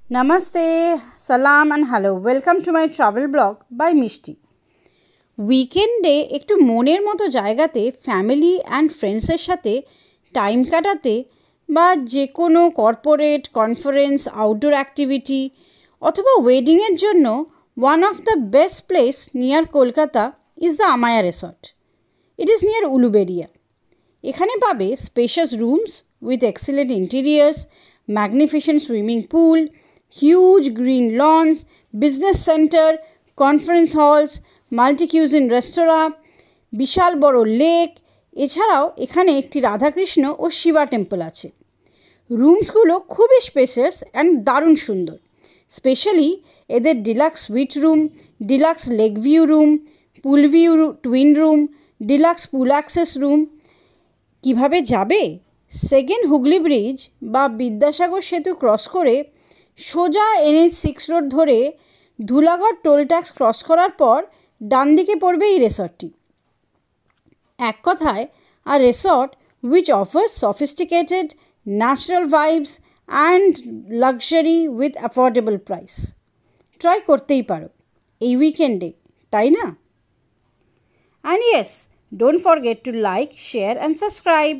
Namaste, salam and hello. Welcome to my travel blog by Mishti. উইকেন্ডে একটু মনের মতো জায়গাতে ফ্যামিলি অ্যান্ড ফ্রেন্ডসের সাথে টাইম কাটাতে বা যে কোনো কর্পোরেট কনফারেন্স আউটডোর অ্যাক্টিভিটি অথবা ওয়েডিংয়ের জন্য one of the best place near Kolkata is the Amaya resort. It is near Uluberia. এখানে পাবে spacious rooms with excellent interiors, magnificent swimming pool, huge green lawns, business center, conference halls, multi-cuisine restaurant, বিশাল বড় lake. এছাড়াও এখানে একটি রাধাকৃষ্ণ ও শিবা টেম্পল আছে। রুমসগুলো খুবই spacious and দারুণ সুন্দর। স্পেশালি এদের deluxe suite room, deluxe lake view room, pool view twin room, deluxe pool access room. কিভাবে যাবে? সেকেন্ড হুগলি ব্রিজ বা বিদ্যাসাগর সেতু ক্রস করে সোজা NH6 রোড ধরে ধুলাগড় টোল ট্যাক্স ক্রস করার পর ডান দিকে পড়বে এই রিসর্টটি। এক কথায় আর resort which offers sophisticated natural vibes and luxury with affordable price. Try করতেই পারো এই উইকেন্ডে, তাই না? And yes, don't forget to like, share and subscribe.